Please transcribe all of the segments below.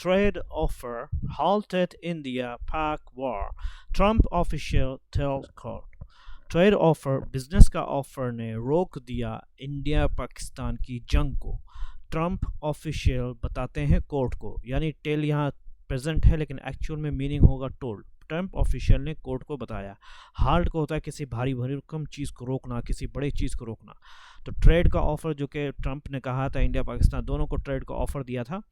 trade offer halted India-Pak war. Trump official tell court. Trade offer, business का offer ने रोक दिया India Pakistan की जंग को, ट्रंप ऑफिशियल बताते हैं कोर्ट को। यानी टेल यहाँ प्रेजेंट है लेकिन एक्चुअल में मीनिंग होगा टोल्ड। ट्रंप ऑफिशियल ने कोर्ट को बताया। हाल्ट को होता है किसी भारी भरकम चीज़ को रोकना, किसी बड़े चीज़ को रोकना। तो ट्रेड का ऑफर जो कि ट्रंप ने कहा था, इंडिया पाकिस्तान दोनों को ट्रेड का ऑफर दिया था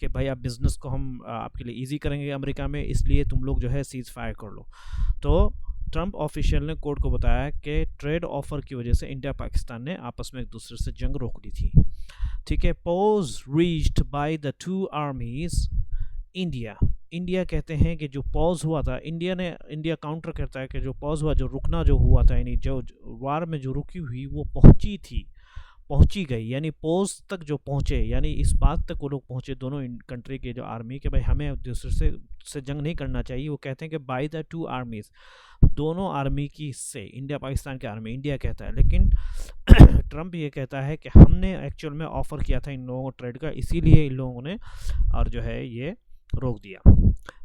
कि भाई आप बिज़नेस को हम आपके लिए ईजी करेंगे अमेरिका में, इसलिए तुम लोग जो है सीज़ फायर कर लो। तो ट्रंप ऑफिशियल ने कोर्ट को बताया कि ट्रेड ऑफर की वजह से इंडिया पाकिस्तान ने आपस में एक दूसरे से जंग रोक दी थी। ठीक है। Pause reached by the two आर्मीज। India कहते हैं कि जो पॉज हुआ था, इंडिया काउंटर करता है कि जो पॉज हुआ, जो रुकना जो हुआ था, यानी जो वार में जो रुकी हुई वो पहुंची गई, यानी पोज तक जो पहुंचे, यानी इस बात तक वो लोग पहुंचे दोनों कंट्री के जो आर्मी के भाई हमें एक दूसरे से जंग नहीं करना चाहिए। वो कहते हैं कि बाय द टू आर्मीज, दोनों आर्मी की से, इंडिया पाकिस्तान के आर्मी, इंडिया कहता है। लेकिन ट्रंप ये कहता है कि हमने एक्चुअल में ऑफर किया था इन लोगों को ट्रेड का, इसीलिए इन लोगों ने और जो है ये रोक दिया।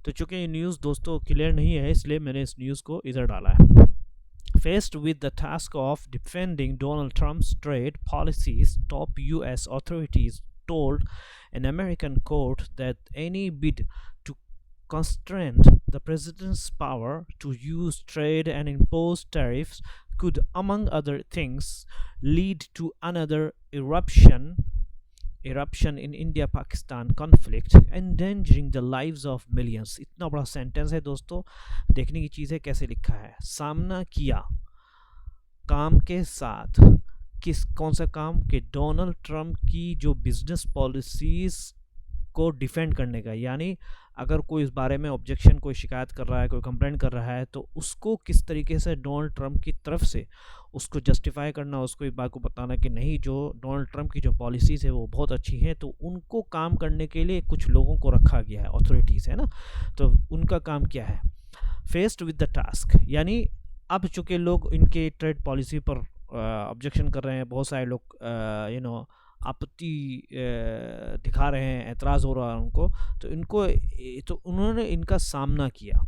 तो चूंकि ये न्यूज़ दोस्तों क्लियर नहीं है इसलिए मैंने इस न्यूज़ को इधर डाला है। Faced with the task of defending Donald Trump's trade policies, top U.S. authorities told an American court that any bid to constrain the president's power to use trade and impose tariffs could, among other things, lead to another eruption in India-Pakistan conflict, endangering the lives of millions। इतना बड़ा sentence है दोस्तों, देखने की चीज़ है कैसे लिखा है। सामना किया काम के साथ, कौन सा काम कि डोनाल्ड ट्रंप की जो बिजनेस पॉलिसीज़ को डिफेंड करने का, यानी अगर कोई इस बारे में ऑब्जेक्शन, कोई शिकायत कर रहा है, कोई कंप्लेंट कर रहा है, तो उसको किस तरीके से डोनाल्ड ट्रंप की तरफ से उसको जस्टिफाई करना, उसको इस बात को बताना कि नहीं, जो डोनाल्ड ट्रंप की जो पॉलिसीज़ है वो बहुत अच्छी हैं, तो उनको काम करने के लिए कुछ लोगों को रखा गया है, अथॉरिटीज़ है ना, तो उनका काम क्या है। फेस्ड विद द टास्क, यानी अब चूँकि लोग इनके ट्रेड पॉलिसी पर ऑब्जेक्शन कर रहे हैं, बहुत सारे लोग आपत्ति दिखा रहे हैं, एतराज़ हो रहा है उनको, तो उन्होंने इनका सामना किया।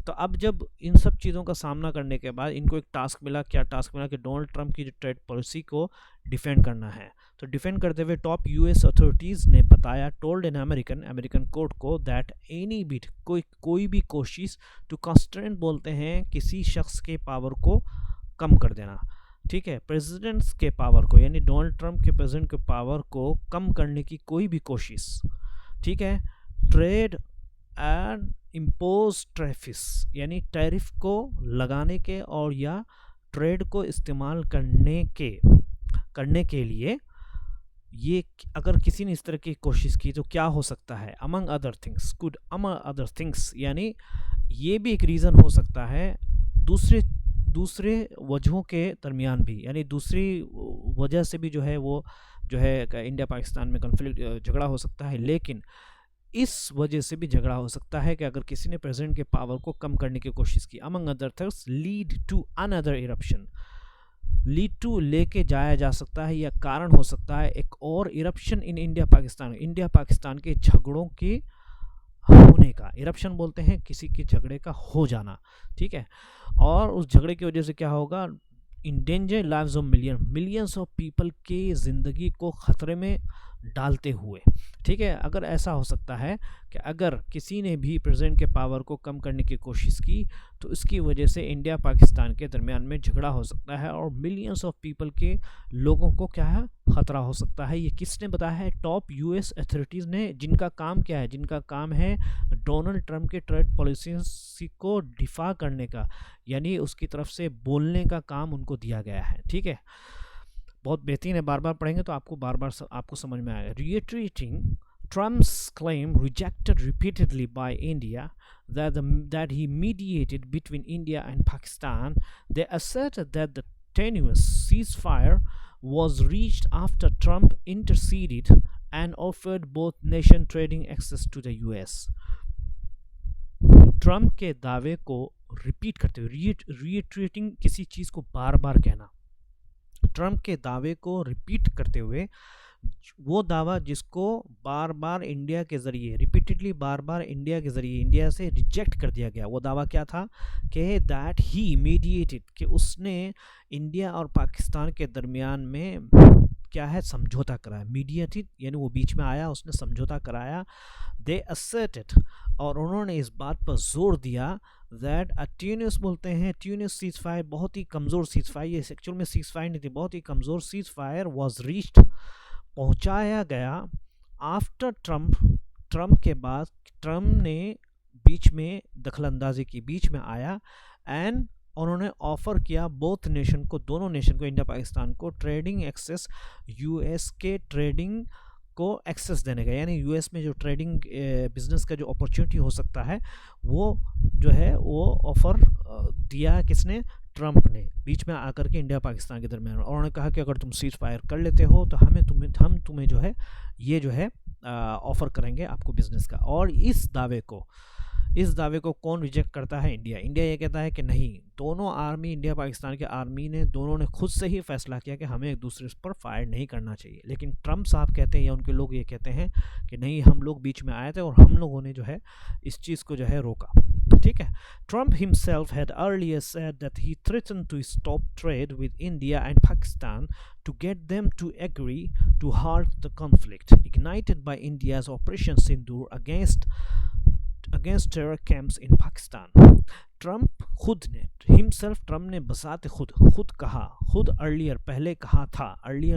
तो अब जब इन सब चीज़ों का सामना करने के बाद इनको एक टास्क मिला। क्या टास्क मिला कि डोनाल्ड ट्रंप की जो ट्रेड पॉलिसी को डिफेंड करना है। तो डिफेंड करते हुए टॉप यूएस अथॉरिटीज़ ने बताया, टोल्ड एन अमेरिकन कोर्ट को, दैट एनी बिट, कोई भी कोशिश, टू कंस्ट्रेंट बोलते हैं किसी शख्स के पावर को कम कर देना। ठीक है, प्रेसिडेंट्स के पावर को, यानी डोनाल्ड ट्रंप के प्रेसिडेंट के पावर को कम करने की कोई भी कोशिश, ठीक है, ट्रेड एंड इम्पोज टैरिफ्स, यानी टैरिफ को लगाने के और या ट्रेड को इस्तेमाल करने के लिए ये अगर किसी ने इस तरह की कोशिश की तो क्या हो सकता है। अमंग अदर थिंग्स, यानी ये भी एक रीज़न हो सकता है दूसरे वजहों के दरमियान भी, यानी दूसरी वजह से भी जो है वो जो है इंडिया पाकिस्तान में कॉन्फ्लिक्ट झगड़ा हो सकता है। लेकिन इस वजह से भी झगड़ा हो सकता है कि अगर किसी ने प्रेसिडेंट के पावर को कम करने की कोशिश की। Among other things lead to another eruption, lead to लेके जाया जा सकता है या कारण हो सकता है एक और इरप्शन इन इंडिया पाकिस्तान के झगड़ों के होने का। इरप्शन बोलते हैं किसी के झगड़े का हो जाना, ठीक है, और उस झगड़े की वजह से क्या होगा, endanger lives of millions of people के ज़िंदगी को ख़तरे में डालते हुए। ठीक है, अगर ऐसा हो सकता है कि अगर किसी ने भी प्रेसिडेंट के पावर को कम करने की कोशिश की तो इसकी वजह से इंडिया पाकिस्तान के दरमियान में झगड़ा हो सकता है और मिलियंस ऑफ पीपल के लोगों को क्या है, ख़तरा हो सकता है। ये किसने बताया है? टॉप यूएस अथॉरिटीज़ ने, जिनका काम क्या है, जिनका काम है डोनाल्ड ट्रंप के ट्रेड पॉलिसी को डिफा करने का, यानी उसकी तरफ से बोलने का काम उनको दिया गया है। ठीक है, बहुत बेहतरीन है, बार बार पढ़ेंगे तो आपको समझ में आएगा। रिएट्रेटिंग Trump's claim rejected repeatedly by India that he mediated between India and Pakistan, they asserted that the tenuous ceasefire was reached after Trump interceded and offered both nations trading access to the US. Trump के दावे को repeat करते हुए, रिएट्रेटिंग किसी चीज़ को बार बार कहना, Trump के दावे को रिपीट करते हुए वो दावा जिसको बार बार इंडिया के ज़रिए रिपीटेडली बार बार इंडिया के ज़रिए इंडिया से रिजेक्ट कर दिया गया। वो दावा क्या था कि दैट ही मीडिएटेड, कि उसने इंडिया और पाकिस्तान के दरमियान में क्या है समझौता कराया। मीडिएटेड यानी वो बीच में आया, उसने समझौता कराया। दे असर्टेड, और उन्होंने इस बात पर जोर दिया दैट ट्यूनिस, बोलते हैं ट्यूनिस सीज फायर, बहुत ही कमज़ोर सीज फायर, ये एक्चुअल में सीज फायर नहीं थी, बहुत ही कमज़ोर सीज फायर वॉज रीच्ड, पहुंचाया गया आफ्टर ट्रम्प के बाद ट्रम्प ने बीच में दखलंदाजी की, बीच में आया एंड उन्होंने ऑफ़र किया बोथ नेशन को, दोनों नेशन को, इंडिया पाकिस्तान को ट्रेडिंग एक्सेस, यूएस के ट्रेडिंग को एक्सेस देने का, यानी यूएस में जो ट्रेडिंग बिजनेस का जो अपॉर्चुनिटी हो सकता है वो जो है वो ऑफ़र दिया किसने, ट्रम्प ने, बीच में आकर के इंडिया पाकिस्तान के दरमियान। और उन्होंने कहा कि अगर तुम सीज फायर कर लेते हो तो हम तुम्हें जो है ये जो है ऑफ़र करेंगे आपको बिज़नेस का। और इस दावे को कौन रिजेक्ट करता है, इंडिया। इंडिया ये कहता है कि नहीं, दोनों आर्मी, इंडिया पाकिस्तान के आर्मी ने दोनों ने खुद से ही फैसला किया कि हमें एक दूसरे पर फायर नहीं करना चाहिए। लेकिन ट्रम्प साहब कहते हैं या उनके लोग ये कहते हैं कि नहीं, हम लोग बीच में आए थे और हम लोगों ने जो है इस चीज़ को जो है रोका। ठीक है। Trump himself had earlier said that he threatened to stop trade with India and Pakistan to get them to agree to halt the conflict ignited by India's Operation Sindoor against terror camps in Pakistan. Trump खुद ने Trump ने बसाते खुद कहा, earlier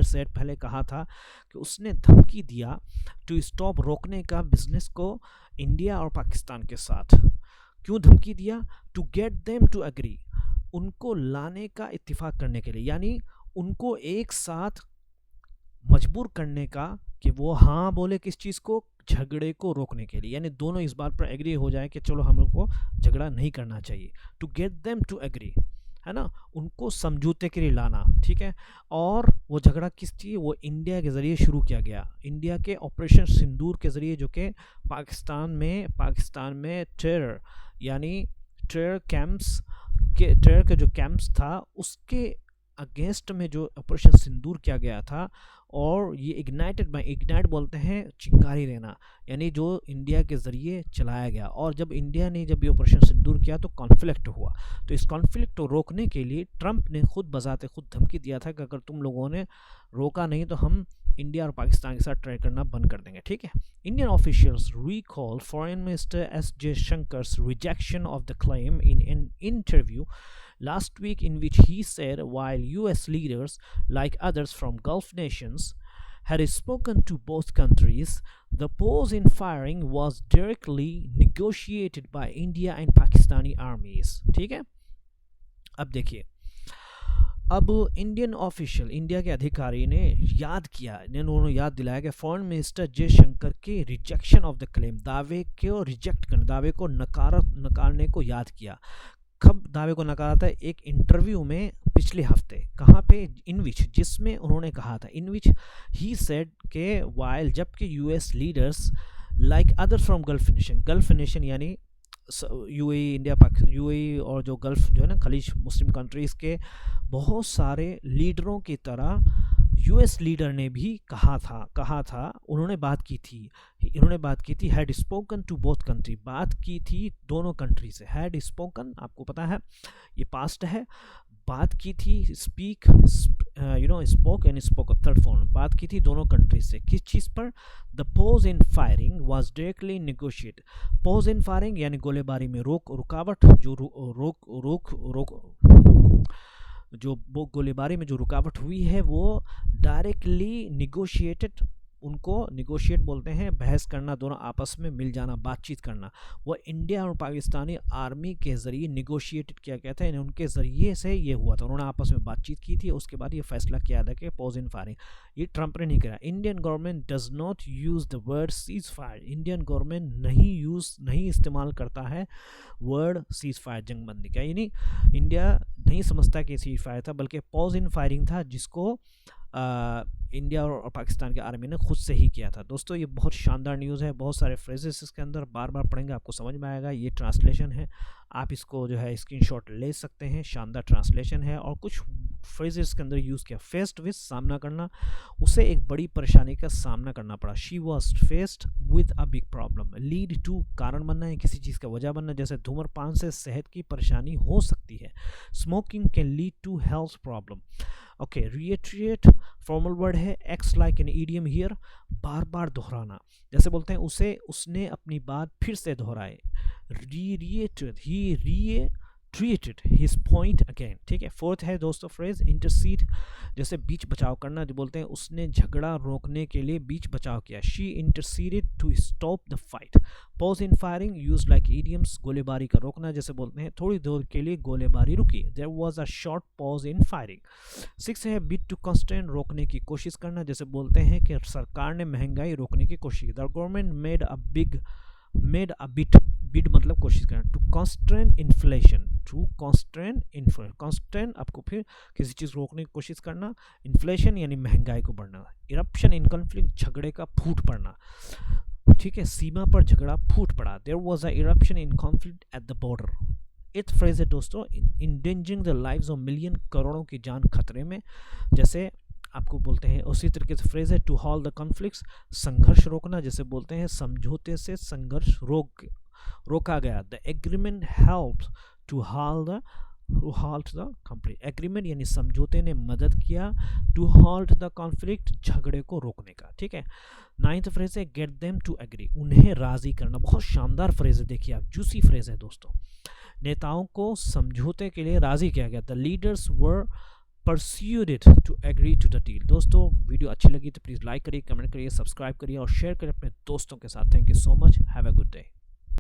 set पहले कहा था कि उसने धमकी दिया टू स्टॉप, रोकने का बिजनेस को इंडिया और पाकिस्तान के साथ। क्यों धमकी दिया? To get them to agree, उनको लाने का इत्तिफाक करने के लिए, यानी उनको एक साथ मजबूर करने का कि वो हाँ बोले किस चीज़ को, झगड़े को रोकने के लिए, यानी दोनों इस बात पर एग्री हो जाए कि चलो हम लोग को झगड़ा नहीं करना चाहिए। To get them to agree, है ना, उनको समझौते के लिए लाना। ठीक है। और वो झगड़ा किस चीज़, वो इंडिया के ज़रिए शुरू किया गया, इंडिया के ऑपरेशन सिंदूर के ज़रिए, जो कि पाकिस्तान में टेरर यानी टेरर का जो कैंप्स था उसके अगेंस्ट में जो ऑपरेशन सिंदूर किया गया था। और ये इग्नाइट बोलते हैं चिंगारी देना, यानी जो इंडिया के ज़रिए चलाया गया। और जब इंडिया ने जब ये ऑपरेशन सिंदूर किया तो कॉन्फ्लिक्ट हुआ। तो इस कॉन्फ्लिक्ट को रोकने के लिए ट्रम्प ने खुद धमकी दिया था कि अगर तुम लोगों ने रोका नहीं तो हम इंडिया और पाकिस्तान के साथ ट्रेड करना बंद कर देंगे। ठीक है। Indian officials recall foreign minister S Jaishankar's rejection of the claim in an interview last week, in which he said while US leaders like others from Gulf nations had spoken to both countries, the pause in firing was directly negotiated by India and Pakistani armies. ठीक है। अब देखिए, अब India के अधिकारी ने याद दिलाया कि फॉरेन मिनिस्टर जयशंकर के रिजेक्शन ऑफ द क्लेम, दावे को नकारने को याद किया। कब दावे को नकारा था? एक इंटरव्यू में पिछले हफ्ते। कहाँ पे? जिसमें उन्होंने कहा था, ही सेड के वाइल, जबकि US leaders like other from gulf nation यानी यूएई और जो गल्फ जो है ना खलीज मुस्लिम कंट्रीज़ के बहुत सारे लीडरों की तरह यूएस लीडर ने भी कहा था, उन्होंने बात की थी had spoken to both country, बात की थी दोनों कंट्री से। हैड स्पोकन आपको पता है ये पास्ट है, बात की थी, spoke and spoke third form, बात की थी दोनों कंट्री से। किस चीज़ पर? The pose in firing was directly negotiate. Pose in firing यानी गोलीबारी में रुकावट, जो गोलीबारी में जो रुकावट हुई है वो डायरेक्टली नेगोशिएटेड, उनको नेगोशिएट बोलते हैं, बहस करना, दोनों आपस में मिल जाना, बातचीत करना। वो इंडिया और पाकिस्तानी आर्मी के ज़रिए नेगोशिएटेड किया गया था, उनके ज़रिए से ये हुआ था, उन्होंने आपस में बातचीत की थी। उसके बाद ये फैसला किया था कि पॉज इन फायरिंग, ये ट्रम्प ने नहीं करा। Indian government does not use the word cease fire, Indian government नहीं इस्तेमाल करता है वर्ड सीज फायर, जंगबंदी का, यानी इंडिया नहीं समझता कि सीज फायर था, बल्कि पॉज इन फायरिंग था, जिसको इंडिया और पाकिस्तान के आर्मी ने खुद से ही किया था। दोस्तों ये बहुत शानदार न्यूज़ है, बहुत सारे फ्रेजेस इसके अंदर बार बार पढ़ेंगे आपको समझ में आएगा। ये ट्रांसलेशन है, आप इसको जो है स्क्रीनशॉट ले सकते हैं, शानदार ट्रांसलेशन है। और कुछ फ्रेज इसके अंदर यूज़ किया, फेस्ड विद सामना करना, उसे एक बड़ी परेशानी का सामना करना पड़ा। She was faced with a big problem. Lead to कारण बनना है, किसी चीज़ का वजह बनना, जैसे धूम्रपान से सेहत की परेशानी हो सकती है। Smoking can lead to health problem. Okay, reiterate formal word है, एक्स लाइक एन ईडियम हियर, बार बार दोहराना, जैसे बोलते हैं उसने अपनी बात फिर से दोहराए। रिएट्रेटेड हिज पॉइंट अगेन, ठीक है। फोर्थ है दोस्तों फ्रेज इंटरसीड, जैसे बीच बचाव करना, जो बोलते हैं उसने झगड़ा रोकने के लिए बीच बचाव किया। She interceded to stop the fight. Pause in firing use like idioms, गोलीबारी का रोकना, जैसे बोलते हैं थोड़ी देर के लिए गोलीबारी रुकी। There was a short pause in firing. 6 है बिट टू कंस्टेंट, रोकने की कोशिश करना, जैसे बोलते हैं कि सरकार ने महंगाई रोकने की कोशिश की। The government made a bit मतलब कोशिश करना। टू कॉन्स्टेंट इन्फ्लेशन, कॉन्स्टेंट आपको फिर किसी चीज़ रोकने की कोशिश करना, इन्फ्लेशन यानी महंगाई को बढ़ना। इरप्शन इन कॉन्फ्लिक्ट, झगड़े का फूट पड़ना, ठीक है, सीमा पर झगड़ा फूट पड़ा। There was a eruption in conflict at the border. 8th phrase है दोस्तों endangering the lives of million, करोड़ों की जान खतरे में, जैसे आपको बोलते हैं। उसी तरीके से फ्रेज है टू हॉल द कॉन्फ्लिक्ट्स, संघर्ष रोकना, जैसे बोलते हैं समझौते से संघर्ष रोका गया। The agreement helped to halt the conflict। Agreement यानी समझौते ने मदद किया टू halt द कॉन्फ्लिक्ट, झगड़े को रोकने का, ठीक है। 9th फ्रेज है गेट देम टू एग्री, उन्हें राजी करना। बहुत शानदार फ्रेज है, देखिए आप, जूसी फ्रेज है दोस्तों। नेताओं को समझौते के लिए राजी किया गया। The leaders were persuaded to agree to the deal। दोस्तों वीडियो अच्छी लगी तो प्लीज़ लाइक करिए, कमेंट करिए, सब्सक्राइब करिए और शेयर करिए अपने दोस्तों के साथ। Thank you so much, have a good day.